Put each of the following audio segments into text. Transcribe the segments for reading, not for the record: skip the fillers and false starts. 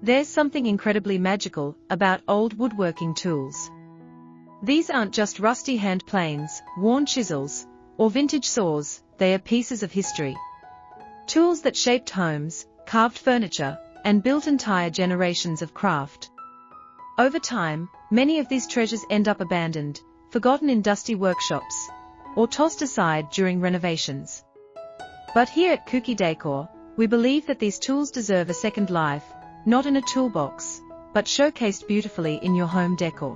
There's something incredibly magical about old woodworking tools. These aren't just rusty hand planes, worn chisels, or vintage saws, they are pieces of history. Tools that shaped homes, carved furniture, and built entire generations of craft. Over time, many of these treasures end up abandoned, forgotten in dusty workshops, or tossed aside during renovations. But here at Kuki Decor, we believe that these tools deserve a second life, not in a toolbox, but showcased beautifully in your home decor.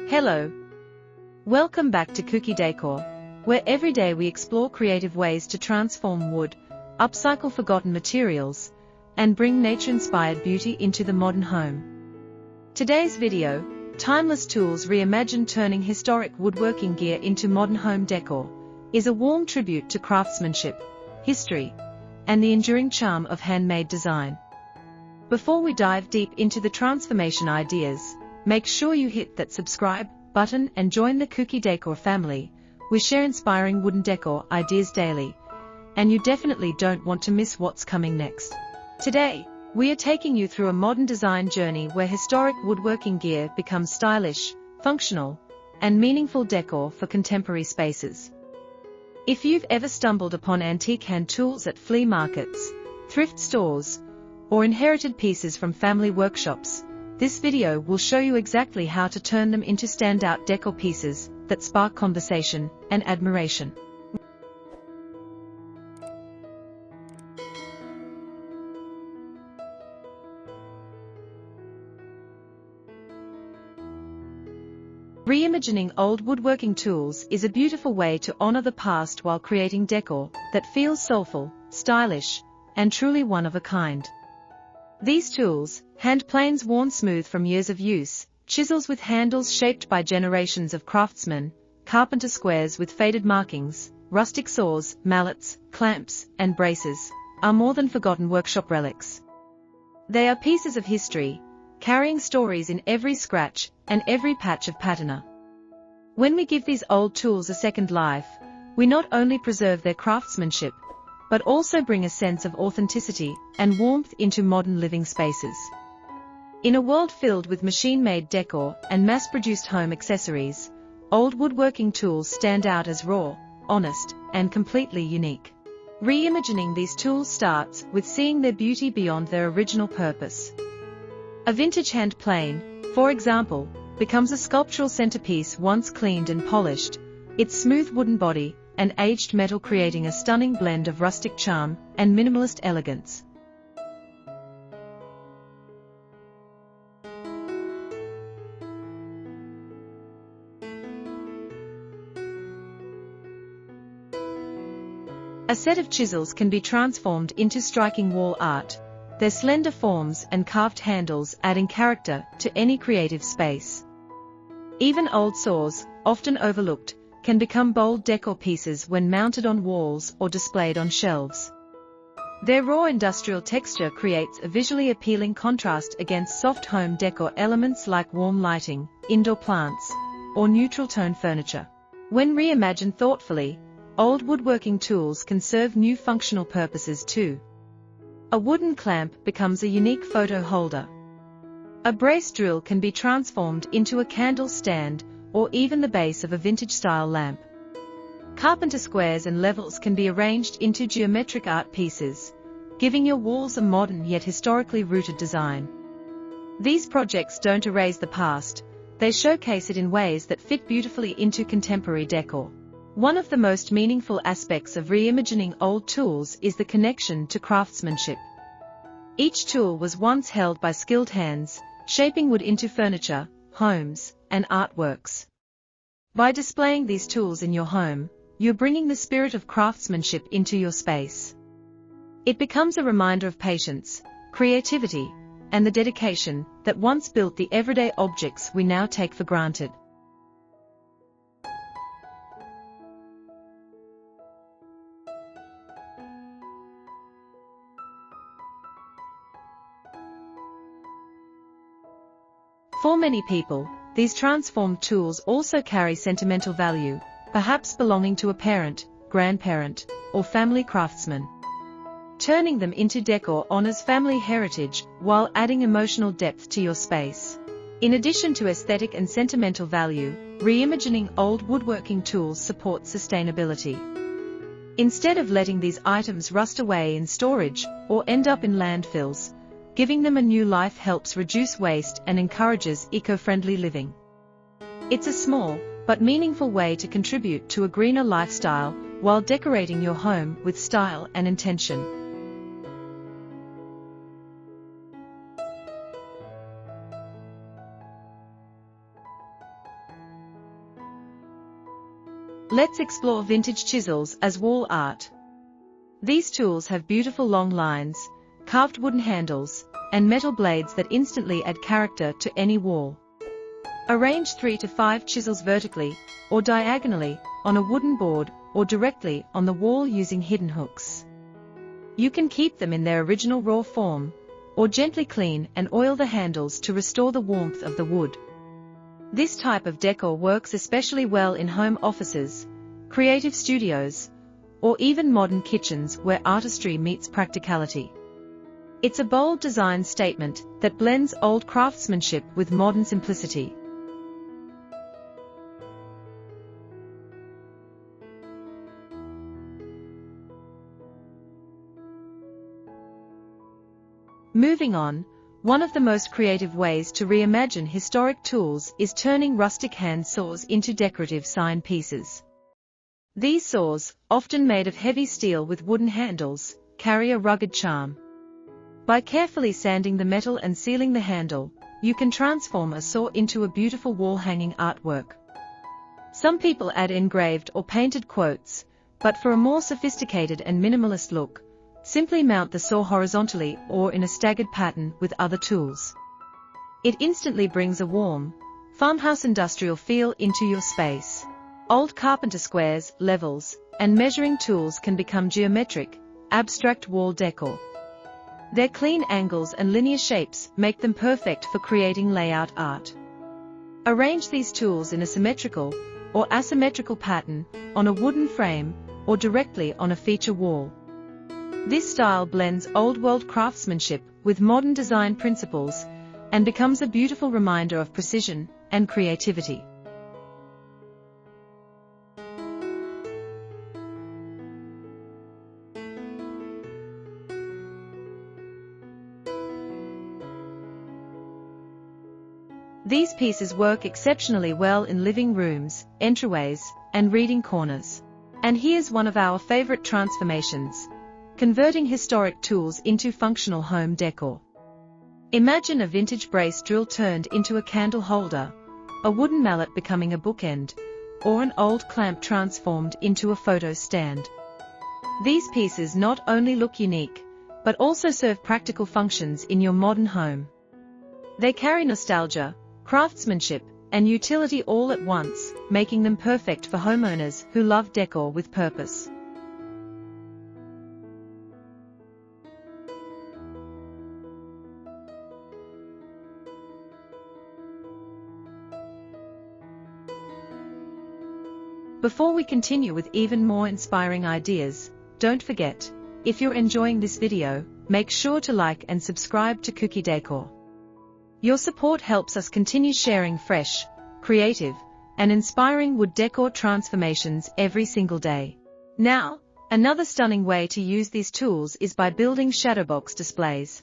Hello. Welcome back to Kuki Decor, where every day we explore creative ways to transform wood, upcycle forgotten materials, and bring nature-inspired beauty into the modern home. Today's video, Timeless Tools Reimagined Turning Historic Woodworking Gear into Modern Home Decor, is a warm tribute to craftsmanship, history, and the enduring charm of handmade design. Before we dive deep into the transformation ideas, make sure you hit that subscribe button and join the Kuki Decor family. We share inspiring wooden decor ideas daily, and you definitely don't want to miss what's coming next. Today, we are taking you through a modern design journey where historic woodworking gear becomes stylish, functional, and meaningful decor for contemporary spaces. If you've ever stumbled upon antique hand tools at flea markets, thrift stores, or inherited pieces from family workshops, this video will show you exactly how to turn them into standout decor pieces that spark conversation and admiration. Reimagining old woodworking tools is a beautiful way to honor the past while creating decor that feels soulful, stylish, and truly one of a kind. These tools, hand planes worn smooth from years of use, chisels with handles shaped by generations of craftsmen, carpenter squares with faded markings, rustic saws, mallets, clamps, and braces, are more than forgotten workshop relics. They are pieces of history, carrying stories in every scratch and every patch of patina. When we give these old tools a second life, we not only preserve their craftsmanship, but also bring a sense of authenticity and warmth into modern living spaces. In a world filled with machine-made decor and mass-produced home accessories, old woodworking tools stand out as raw, honest, and completely unique. Reimagining these tools starts with seeing their beauty beyond their original purpose. A vintage hand plane, for example, becomes a sculptural centerpiece once cleaned and polished, its smooth wooden body and aged metal creating a stunning blend of rustic charm and minimalist elegance. A set of chisels can be transformed into striking wall art, their slender forms and carved handles adding character to any creative space. Even old saws, often overlooked, can become bold decor pieces when mounted on walls or displayed on shelves. Their raw industrial texture creates a visually appealing contrast against soft home decor elements like warm lighting, indoor plants, or neutral-tone furniture. When reimagined thoughtfully, old woodworking tools can serve new functional purposes too. A wooden clamp becomes a unique photo holder. A brace drill can be transformed into a candle stand or even the base of a vintage-style lamp. Carpenter squares and levels can be arranged into geometric art pieces, giving your walls a modern yet historically rooted design. These projects don't erase the past, they showcase it in ways that fit beautifully into contemporary decor. One of the most meaningful aspects of reimagining old tools is the connection to craftsmanship. Each tool was once held by skilled hands, shaping wood into furniture, homes, and artworks. By displaying these tools in your home, you're bringing the spirit of craftsmanship into your space. It becomes a reminder of patience, creativity, and the dedication that once built the everyday objects we now take for granted. For many people, these transformed tools also carry sentimental value, perhaps belonging to a parent, grandparent, or family craftsman. Turning them into decor honors family heritage while adding emotional depth to your space. In addition to aesthetic and sentimental value, reimagining old woodworking tools supports sustainability. Instead of letting these items rust away in storage or end up in landfills, giving them a new life helps reduce waste and encourages eco-friendly living. It's a small but meaningful way to contribute to a greener lifestyle while decorating your home with style and intention. Let's explore vintage chisels as wall art. These tools have beautiful long lines, carved wooden handles, and metal blades that instantly add character to any wall. Arrange 3 to 5 chisels vertically or diagonally on a wooden board or directly on the wall using hidden hooks. You can keep them in their original raw form, or gently clean and oil the handles to restore the warmth of the wood. This type of decor works especially well in home offices, creative studios, or even modern kitchens where artistry meets practicality. It's a bold design statement that blends old craftsmanship with modern simplicity. Moving on, one of the most creative ways to reimagine historic tools is turning rustic hand saws into decorative sign pieces. These saws, often made of heavy steel with wooden handles, carry a rugged charm. By carefully sanding the metal and sealing the handle, you can transform a saw into a beautiful wall-hanging artwork. Some people add engraved or painted quotes, but for a more sophisticated and minimalist look, simply mount the saw horizontally or in a staggered pattern with other tools. It instantly brings a warm, farmhouse industrial feel into your space. Old carpenter squares, levels, and measuring tools can become geometric, abstract wall decor. Their clean angles and linear shapes make them perfect for creating layout art. Arrange these tools in a symmetrical or asymmetrical pattern on a wooden frame or directly on a feature wall. This style blends old-world craftsmanship with modern design principles and becomes a beautiful reminder of precision and creativity. These pieces work exceptionally well in living rooms, entryways, and reading corners. And here's one of our favorite transformations: converting historic tools into functional home decor. Imagine a vintage brace drill turned into a candle holder, a wooden mallet becoming a bookend, or an old clamp transformed into a photo stand. These pieces not only look unique, but also serve practical functions in your modern home. They carry nostalgia, craftsmanship, and utility all at once, making them perfect for homeowners who love decor with purpose. Before we continue with even more inspiring ideas, don't forget, if you're enjoying this video, make sure to like and subscribe to Kuki Decor. Your support helps us continue sharing fresh, creative, and inspiring wood decor transformations every single day. Now, another stunning way to use these tools is by building shadowbox displays.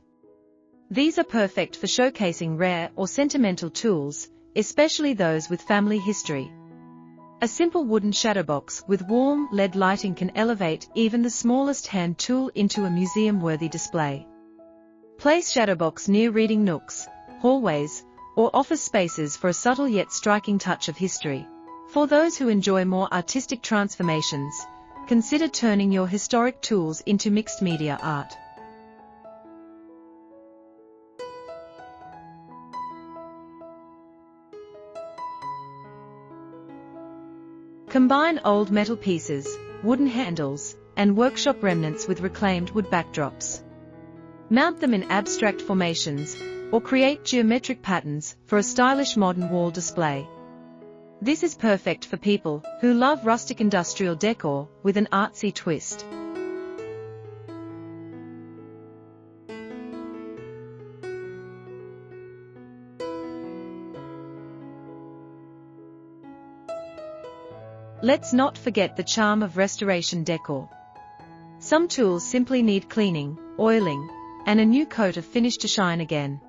These are perfect for showcasing rare or sentimental tools, especially those with family history. A simple wooden shadowbox with warm LED lighting can elevate even the smallest hand tool into a museum-worthy display. Place shadowbox near reading nooks, hallways, or office spaces for a subtle yet striking touch of history. For those who enjoy more artistic transformations, consider turning your historic tools into mixed media art. Combine old metal pieces, wooden handles, and workshop remnants with reclaimed wood backdrops. Mount them in abstract formations, or create geometric patterns for a stylish modern wall display. This is perfect for people who love rustic industrial decor with an artsy twist. Let's not forget the charm of restoration decor. Some tools simply need cleaning, oiling, and a new coat of finish to shine again.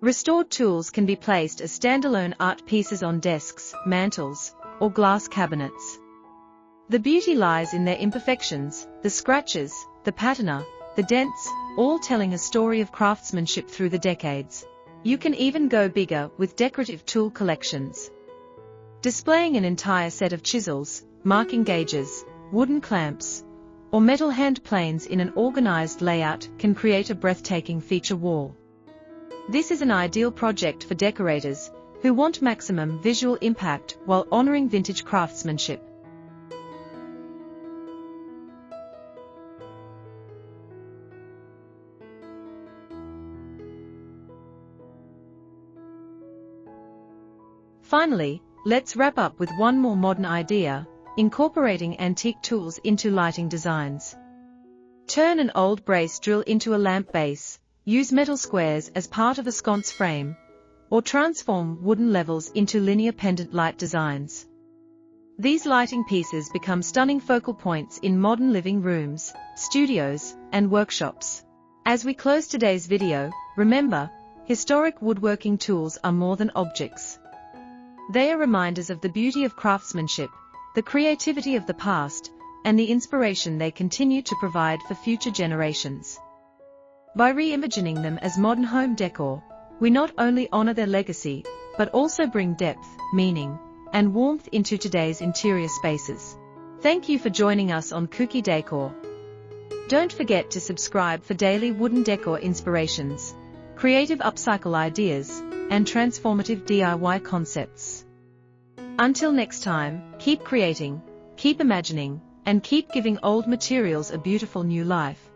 Restored tools can be placed as standalone art pieces on desks, mantels, or glass cabinets. The beauty lies in their imperfections, the scratches, the patina, the dents, all telling a story of craftsmanship through the decades. You can even go bigger with decorative tool collections. Displaying an entire set of chisels, marking gauges, wooden clamps, or metal hand planes in an organized layout can create a breathtaking feature wall. This is an ideal project for decorators who want maximum visual impact while honoring vintage craftsmanship. Finally, let's wrap up with one more modern idea, incorporating antique tools into lighting designs. Turn an old brace drill into a lamp base, use metal squares as part of a sconce frame, or transform wooden levels into linear pendant light designs. These lighting pieces become stunning focal points in modern living rooms, studios, and workshops. As we close today's video, remember, historic woodworking tools are more than objects. They are reminders of the beauty of craftsmanship, the creativity of the past, and the inspiration they continue to provide for future generations. By reimagining them as modern home decor, we not only honor their legacy, but also bring depth, meaning, and warmth into today's interior spaces. Thank you for joining us on Kuki Decor. Don't forget to subscribe for daily wooden decor inspirations, creative upcycle ideas, and transformative DIY concepts. Until next time, keep creating, keep imagining, and keep giving old materials a beautiful new life.